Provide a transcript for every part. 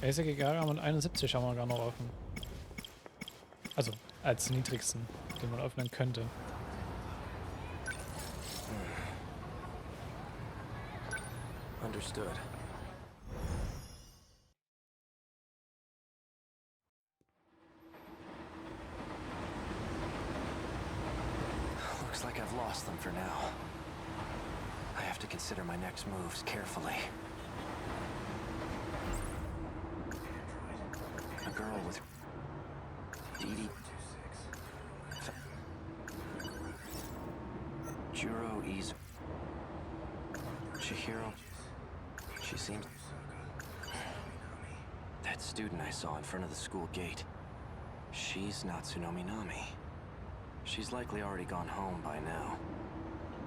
Ehemaliger und 71 haben wir gar noch offen. Also als niedrigsten, den man öffnen könnte. Understood. Looks like I've lost them for now. I have to consider my next moves carefully. A girl with Dee Juro Izu Chihiro. She seems... That student I saw in front of the school gate. She's not Tsunominami. She's likely already gone home by now.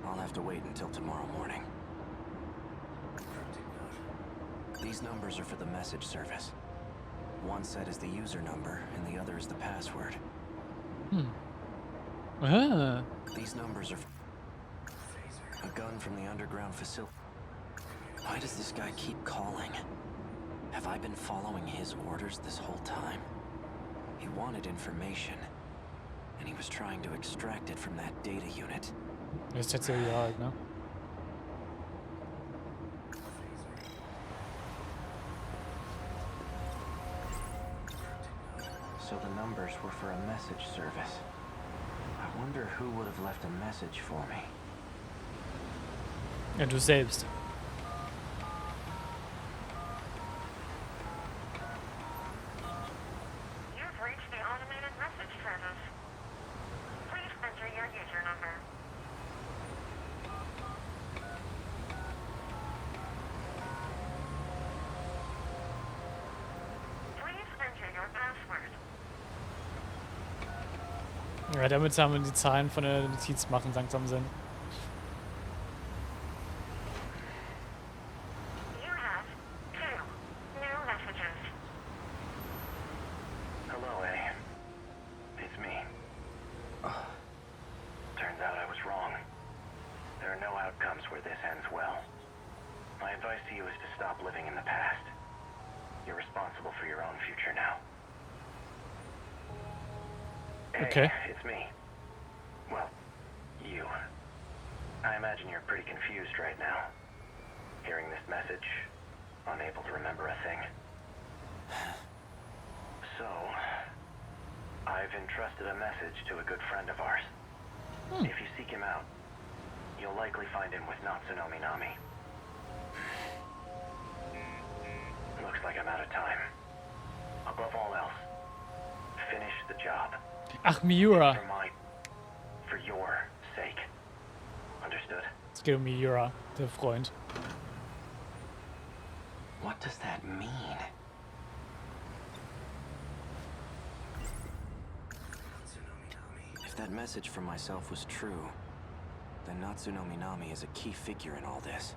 I'll have to wait until tomorrow morning. These numbers are for the message service. One set is the user number, and the other is the password. Ah. These numbers are... A gun from the underground facility. Why does this guy keep calling? Have I been following his orders this whole time? He wanted information, and he was trying to extract it from that data unit. Das ist tatsächlich halt, ne? So the numbers were for a message service. I wonder who would have left a message for me. Ja, du selbst. You've reached the automated message service. Please enter your user number. Please enter your password. Ja, damit haben wir die Zahlen von der Notiz machen langsam Sinn. You have 2 new messages. Hello, A. It's me. Turns out I was wrong. There are no outcomes where this ends well. My advice to you is to stop living in the past. You're responsible for your own future now. Hey, Okay. it's me. Well, you. I imagine you're pretty confused right now. Hearing this message, unable to remember a thing. So, I've entrusted a message to a good friend of ours. If you seek him out, you'll likely find him with Natsunominami. Looks like I'm out of time. Above all else, finish the job. Ach, Miura. For your sake. Understood? Es geht um Miura, der Freund. What does that mean? If that message from myself was true, then Natsunominami is a key figure in all this.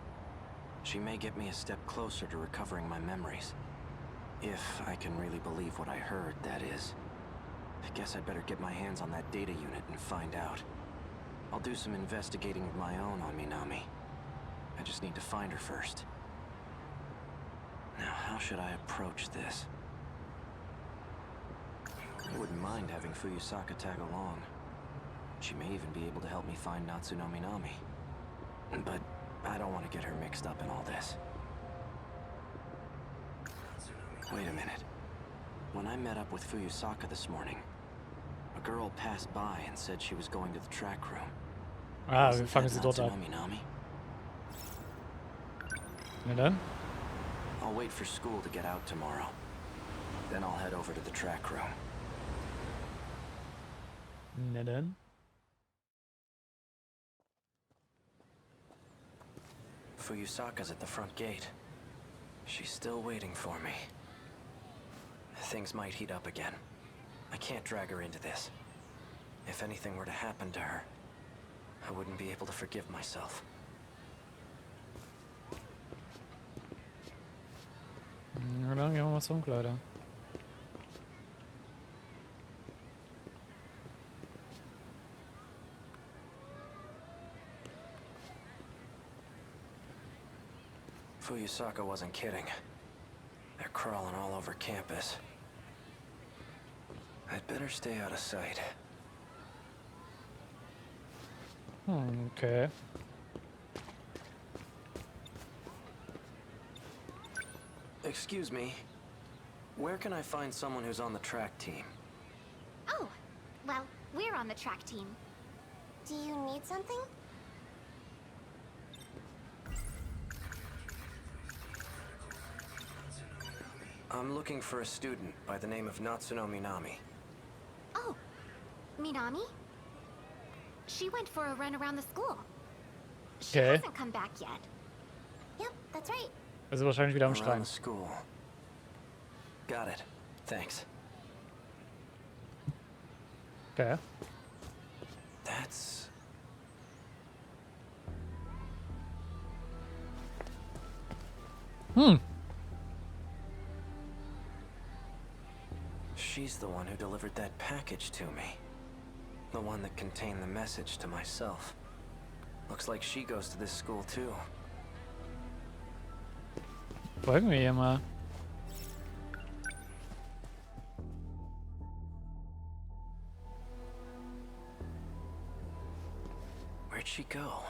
She may get me a step closer to recovering my memories. If I can really believe what I heard, that is. I guess I'd better get my hands on that data unit and find out. I'll do some investigating of my own on Minami. I just need to find her first. Now, how should I approach this? I wouldn't mind having Fuyusaka tag along. She may even be able to help me find Natsunominami. But I don't want to get her mixed up in all this. Wait a minute. When I met up with Fuyusaka this morning, a girl passed by and said she was going to the track room. Ah, wir Isn't fangen that sie dort ab. Natsunominami? Na dann. I'll wait for school to get out tomorrow. Then I'll head over to the track room. Na dann. Fuyusaka's at the front gate. She's still waiting for me. Things might heat up again. I can't drag her into this. If anything were to happen to her, I wouldn't be able to forgive myself. Na dann gehen wir mal zum Umkleider. Fuyusaka wasn't kidding. There crawling all over campus. I'd better stay out of sight. Okay. Excuse me. Where can I find someone who's on the track team? Oh, well, we're on the track team. Do you need something? I'm looking for a student by the name of Natsuno Minami. Oh, Minami? She went for a run around the school. She Okay. hasn't come back yet. Yep, that's right. Also wahrscheinlich wieder am Around Schreien. the school. Got it. Thanks. Okay. That's... She's the one who delivered that package to me. The one that contained the message to myself. Looks like she goes to this school too. Folgen wir hier mal. Where'd she go?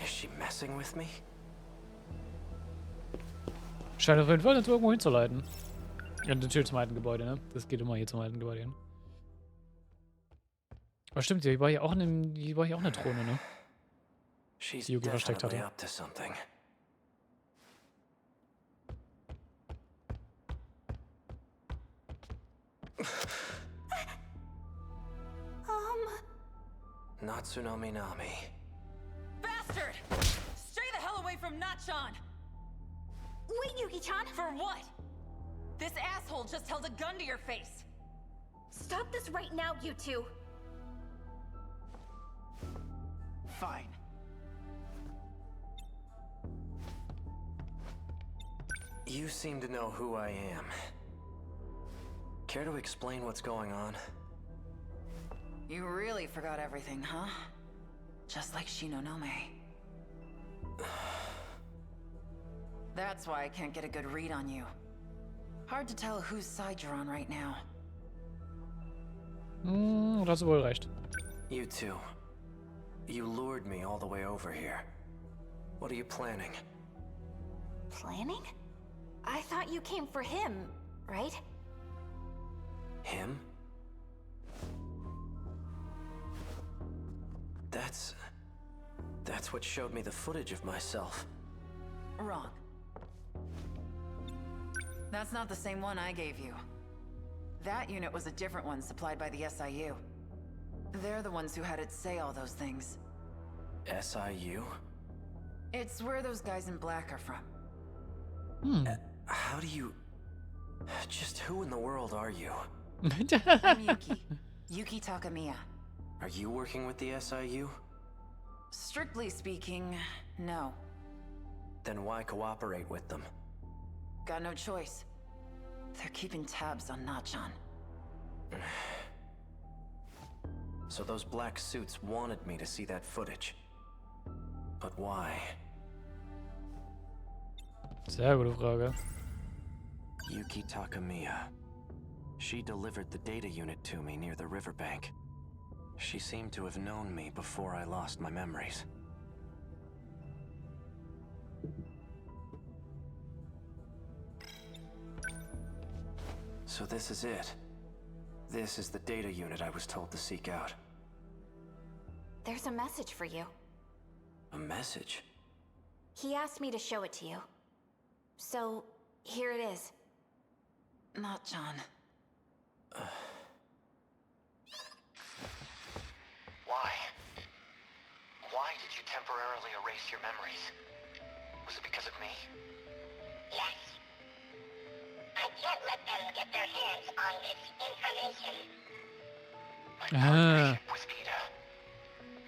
Is she messing with me? Scheint auf jeden Fall dazu irgendwo hinzuleiten. Ja, die Tür zum alten Gebäude, ne? Das geht immer hier zum alten Gebäude hin. Aber stimmt, hier war hier auch eine Drohne, ne? She's Die Yuki versteckt definitely hatte. up to something. Natsuno Minami. Bastard! Stay the hell away from Nachan! Wait, Yuki-chan! For what? This asshole just held a gun to your face. Stop this right now, you two! Fine. You seem to know who I am. Care to explain what's going on? You really forgot everything, huh? Just like Shinonome. That's why I can't get a good read on you. Hard to tell whose side you're on right now. Da hast du wohl recht. You two. You lured me all the way over here. What are you planning? Planning? I thought you came for him, right? Him? That's what showed me the footage of myself. Wrong. That's not the same one I gave you. That unit was a different one supplied by the SIU. They're the ones who had it say all those things. SIU? It's where those guys in black are from. How do you... Just who in the world are you? I'm Yuki. Yuki Takamiya. Are you working with the SIU? Strictly speaking, no. Then why cooperate with them? Got no choice. They're keeping tabs on Nachan. So those black suits wanted me to see that footage. But why? Sehr gute Frage. Yuki Takamiya. She delivered the data unit to me near the riverbank. She seemed to have known me before I lost my memories. So this is it. This is the data unit I was told to seek out. There's a message for you. A message? He asked me to show it to you. So, here it is. Nachan. Why? Why did you temporarily erase your memories? Was it because of me? Yes. I can't let them get their hands on this information. My partnership with Ida.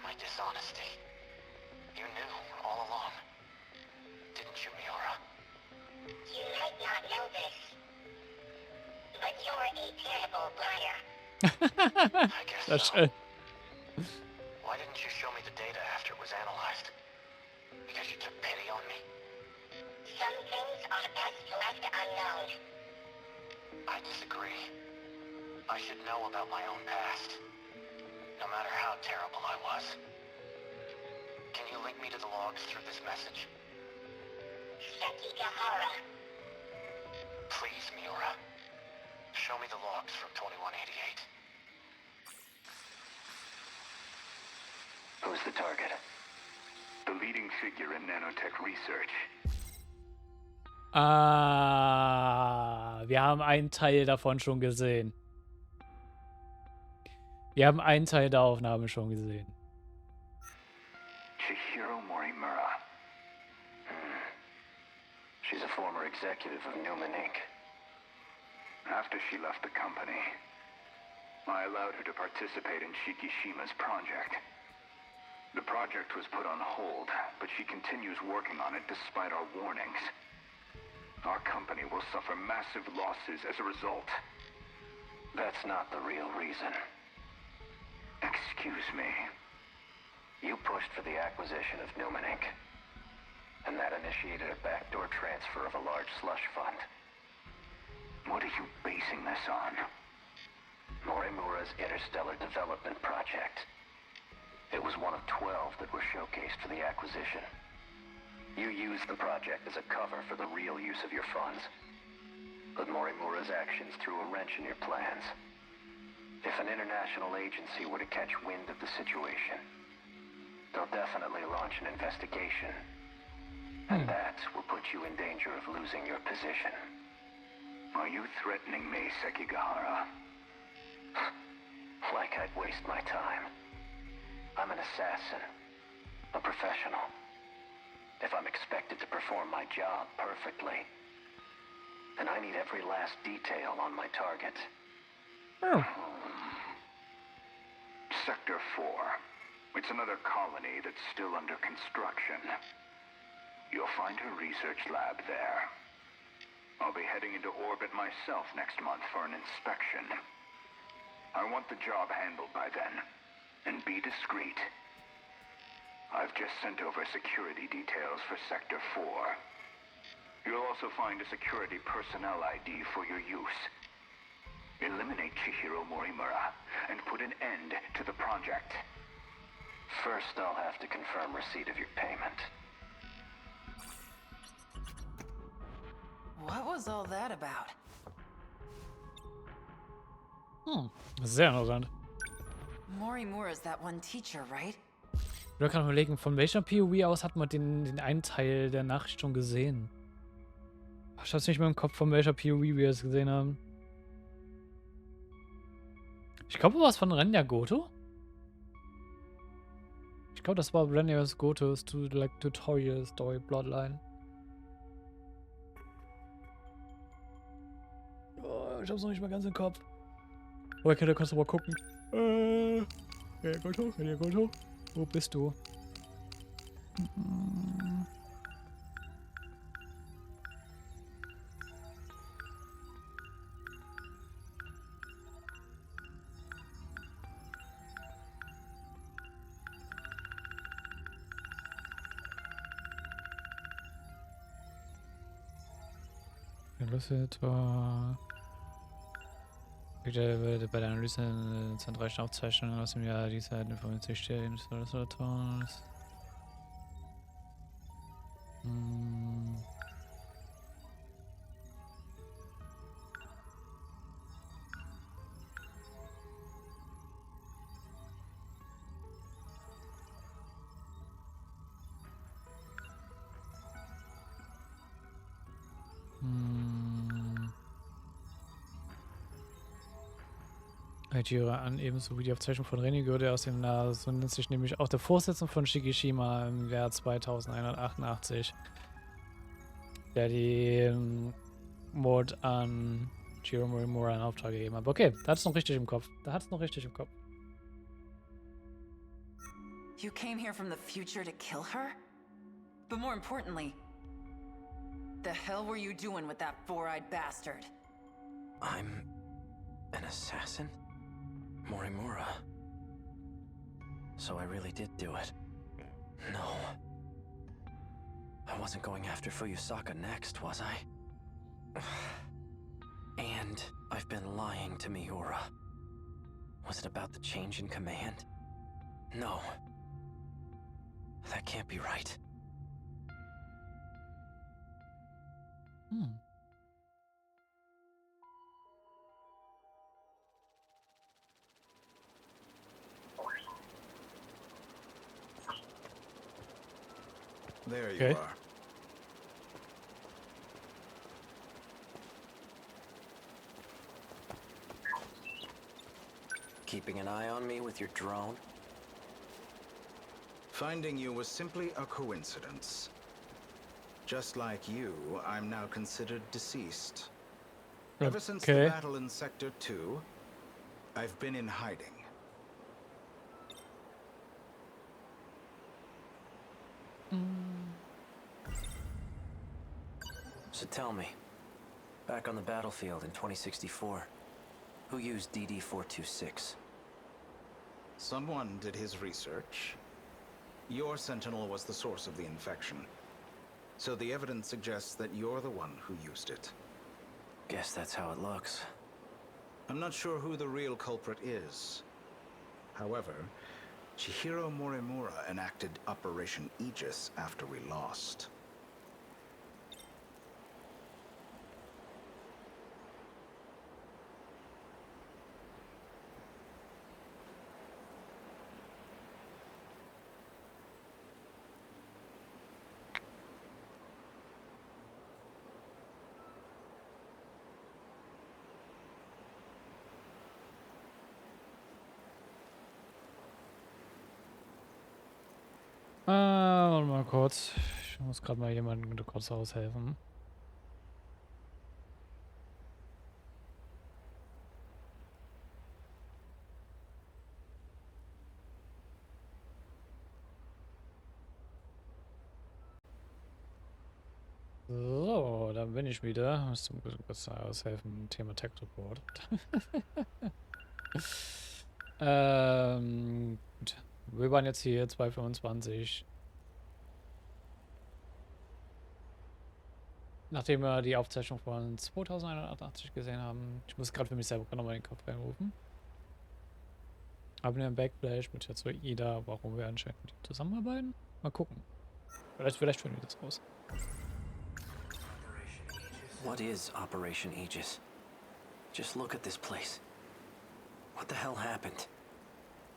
My dishonesty. You knew all along. Didn't you, Miura? You might not know this, but you're a terrible liar. I guess That's so. schön. Why didn't you show me the data after it was analyzed? Because you took pity on me? Some things are best left unknown. I disagree. I should know about my own past. No matter how terrible I was. Can you link me to the logs through this message? Sekigahara. Please, Miura. Show me the logs from 2188. Who's the target? The leading figure in nanotech research. Ah, wir haben einen Teil davon schon gesehen. Wir haben einen Teil der Aufnahme schon gesehen. Chihiro Morimura. She's a former executive of Newman Inc. After she left the company, I allowed her to participate in Shikishima's project. The project was put on hold, but she continues working on it despite our warnings. Our company will suffer massive losses as a result. That's not the real reason. Excuse me. You pushed for the acquisition of Newman Inc. And that initiated a backdoor transfer of a large slush fund. What are you basing this on? Morimura's interstellar development project. It was one of 12 that were showcased for the acquisition. You used the project as a cover for the real use of your funds. But Morimura's actions threw a wrench in your plans. If an international agency were to catch wind of the situation, they'll definitely launch an investigation. And that will put you in danger of losing your position. Are you threatening me, Sekigahara? Like I'd waste my time. I'm an assassin. A professional. If I'm expected to perform my job perfectly, then I need every last detail on my target. Oh. Sector 4. It's another colony that's still under construction. You'll find her research lab there. I'll be heading into orbit myself next month for an inspection. I want the job handled by then. And be discreet. I've just sent over security details for Sector 4. You'll also find a security personnel ID for your use. Eliminate Chihiro Morimura and put an end to the project. First, I'll have to confirm receipt of your payment. What was all that about? Sehr interessant. Morimura's that one teacher, right? Ich will gerade überlegen, von welcher POV aus hat man den einen Teil der Nachricht schon gesehen? Ich hab's nicht mehr im Kopf, von welcher POV wir es gesehen haben. Ich glaube, war es von Renya Goto? Ich glaube, das war Renya's Goto's Tutorial Story Bloodline. Oh, ich hab's noch nicht mal ganz im Kopf. Okay, da kannst du mal gucken. Renya Goto. Wo bist du? Das war bei der Analyse einer zentralen Aufzeichnung aus dem Jahr dieser informiert stellen. Ihre an, ebenso wie die Aufzeichnung von Reni gehört aus dem Nahe. So nennt sich nämlich auch der Vorsitzende von Shikishima im Jahr 2188, der die Mord an Chihiro Morimura in Auftrag gegeben hat. Okay, da hat es noch richtig im Kopf. You came here from the future to kill her? But more importantly, the hell were you doing with that four-eyed bastard? I'm an assassin? Morimura. So I really did do it. No. I wasn't going after Fuyusaka next, was I? And I've been lying to Miura. Was it about the change in command? No. That can't be right. There you Okay. are. Keeping an eye on me with your drone? Finding you was simply a coincidence. Just like you, I'm now considered deceased. Ever since the Okay. battle in Sector 2, I've been in hiding. So tell me, back on the battlefield in 2064, who used DD-426? Someone did his research. Your Sentinel was the source of the infection. So the evidence suggests that you're the one who used it. Guess that's how it looks. I'm not sure who the real culprit is. However, Chihiro Morimura enacted Operation Aegis after we lost. Warte mal kurz. Ich muss gerade mal jemandem kurz aushelfen. So, dann bin ich wieder. Müsste kurz aushelfen. Thema Tech Report. Gut. Wir waren jetzt hier 225. Nachdem wir die Aufzeichnung von 2188 gesehen haben. Ich muss gerade für mich selber nochmal den Kopf reinrufen. Haben wir einen Backflash mit jetzt so Ida, warum wir anscheinend mit ihm zusammenarbeiten? Mal gucken. Vielleicht finden wir das raus. What is Operation Aegis? Just look at this place. What the hell happened?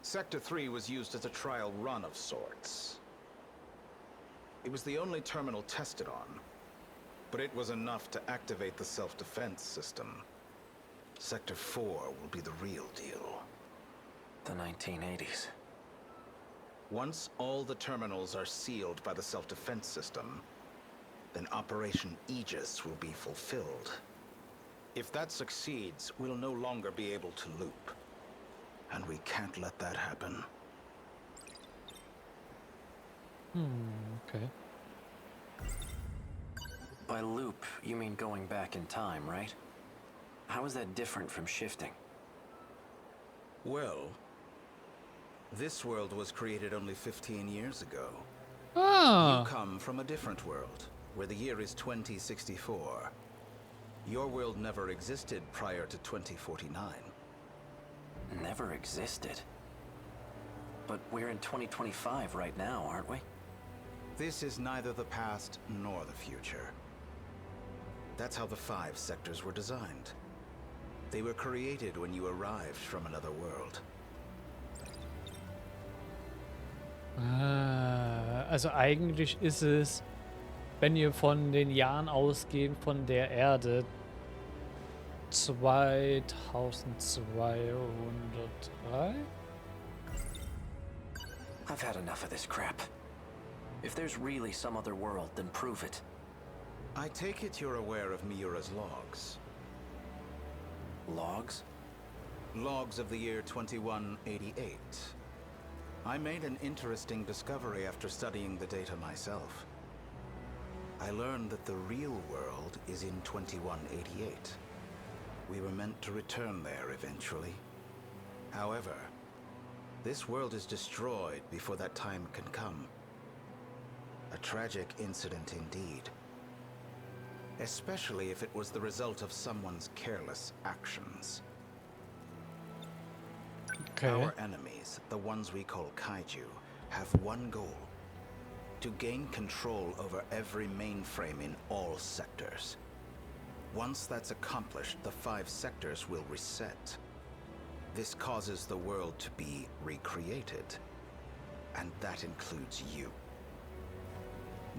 Sector 3 was used as a trial run of sorts. It was the only terminal tested on, but it was enough to activate the self-defense system. Sector 4 will be the real deal. The 1980s. Once all the terminals are sealed by the self-defense system, then Operation Aegis will be fulfilled. If that succeeds, we'll no longer be able to loop. And we can't let that happen. Okay. By loop, you mean going back in time, right? How is that different from shifting? Well, this world was created only 15 years ago. Ah! You come from a different world, where the year is 2064. Your world never existed prior to 2049. Never existed. But we're in 2025 right now, aren't we? This is neither the past nor the future. That's how the 5 sectors were designed. They were created when you arrived from another world. Also eigentlich ist es, wenn wir von den Jahren ausgehen, von der Erde 2203? I've had enough of this crap. If there's really some other world, then prove it. I take it you're aware of Miura's logs. Logs? Logs of the year 2188. I made an interesting discovery after studying the data myself. I learned that the real world is in 2188. We were meant to return there eventually. However, this world is destroyed before that time can come. A tragic incident indeed. Especially if it was the result of someone's careless actions. Okay. Our enemies, the ones we call kaiju, have one goal. To gain control over every mainframe in all sectors. Once that's accomplished, the 5 sectors will reset. This causes the world to be recreated. And that includes you.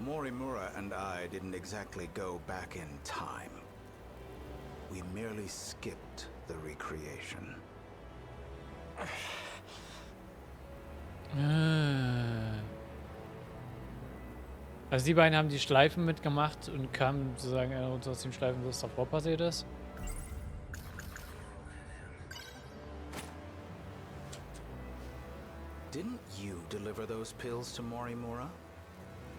Morimura and I didn't exactly go back in time. We merely skipped the recreation. Also die beiden haben die Schleifen mitgemacht und kamen sozusagen aus den Schleifen, was davor passiert ist. Didn't you deliver those pills to Morimura?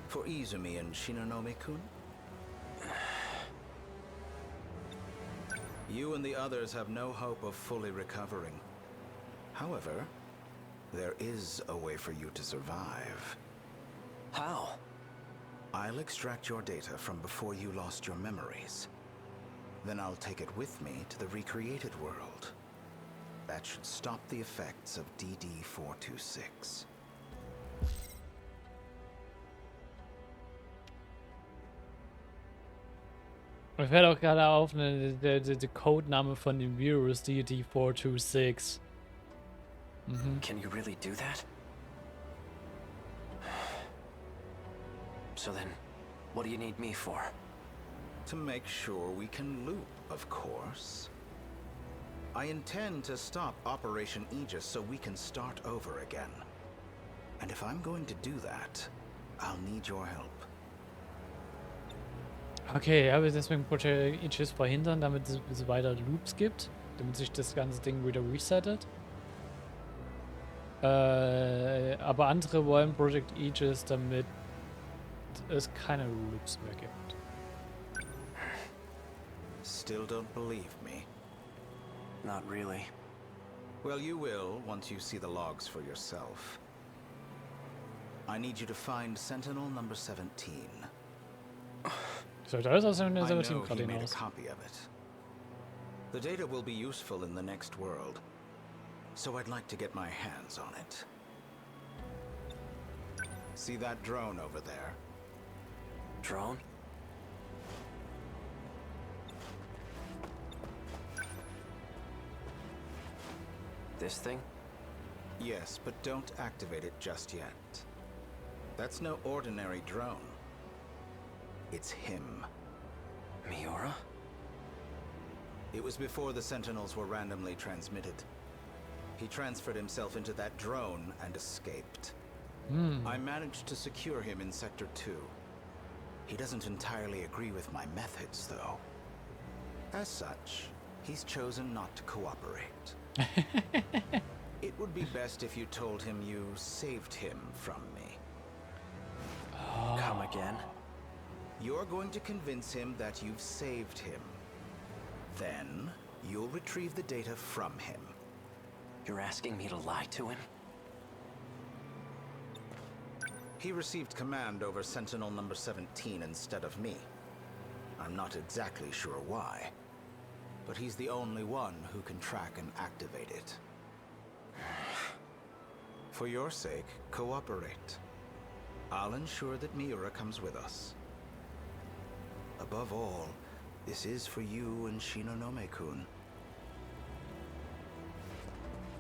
For Izumi and Shinonome-kun? You and the others have no hope of fully recovering. However, there is a way for you to survive. How? I'll extract your data from before you lost your memories. Then I'll take it with me to the recreated world. That should stop the effects of DD-426. Mir fällt auch gerade auf, der Codename von dem Virus, DD-426. Can you really do that? So then, what do you need me for? To make sure we can loop, of course. I intend to stop Operation Aegis so we can start over again. And if I'm going to do that, I'll need your help. Okay, ja, wir deswegen Projekt Aegis verhindern, damit es weiter Loops gibt, damit sich das ganze Ding wieder resettet. Aber andere wollen Projekt Aegis, damit es keine Loops mehr gibt. Still don't believe me? Not really. Well, you will once you see the logs for yourself. I need you to find Sentinel number 17. Sollte alles aus dem I know 17 he gerade made a hinaus. copy of it. The data will be useful in the next world, so I'd like to get my hands on it. See that drone over there? Drone? This thing? Yes, but don't activate it just yet. That's no ordinary drone. It's him. Miura? It was before the Sentinels were randomly transmitted. He transferred himself into that drone and escaped. I managed to secure him in Sector 2. He doesn't entirely agree with my methods, though. As such, he's chosen not to cooperate. It would be best if you told him you saved him from me. Come again? You're going to convince him that you've saved him. Then, you'll retrieve the data from him. You're asking me to lie to him? He received command over Sentinel number 17 instead of me. I'm not exactly sure why, but he's the only one who can track and activate it. For your sake, cooperate. I'll ensure that Miura comes with us. Above all, this is for you and Shinonome-kun.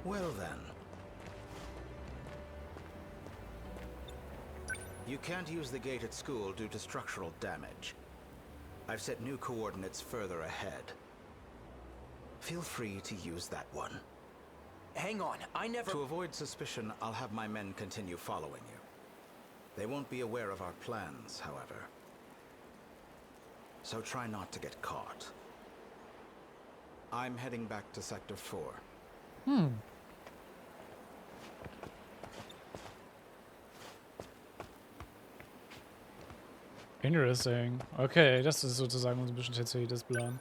Well then. You can't use the gate at school due to structural damage. I've set new coordinates further ahead. Feel free to use that one. Hang on, I never... To avoid suspicion, I'll have my men continue following you. They won't be aware of our plans, however. So try not to get caught. I'm heading back to Sector 4. Interesting. Okay, das ist sozusagen unser bisschen tatsächlich Plan.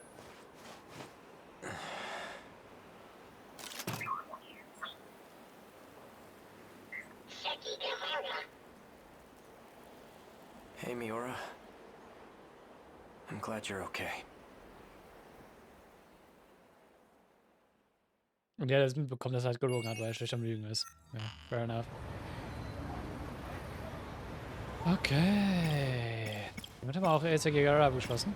die Gehörte. Hey, Miura. I'm glad you're okay. Und ja, das mitbekommen, dass er halt gelogen hat, weil er schlecht am Lügen ist. Ja, fair enough. Okay. Damit haben wir auch Aegis abgeschlossen.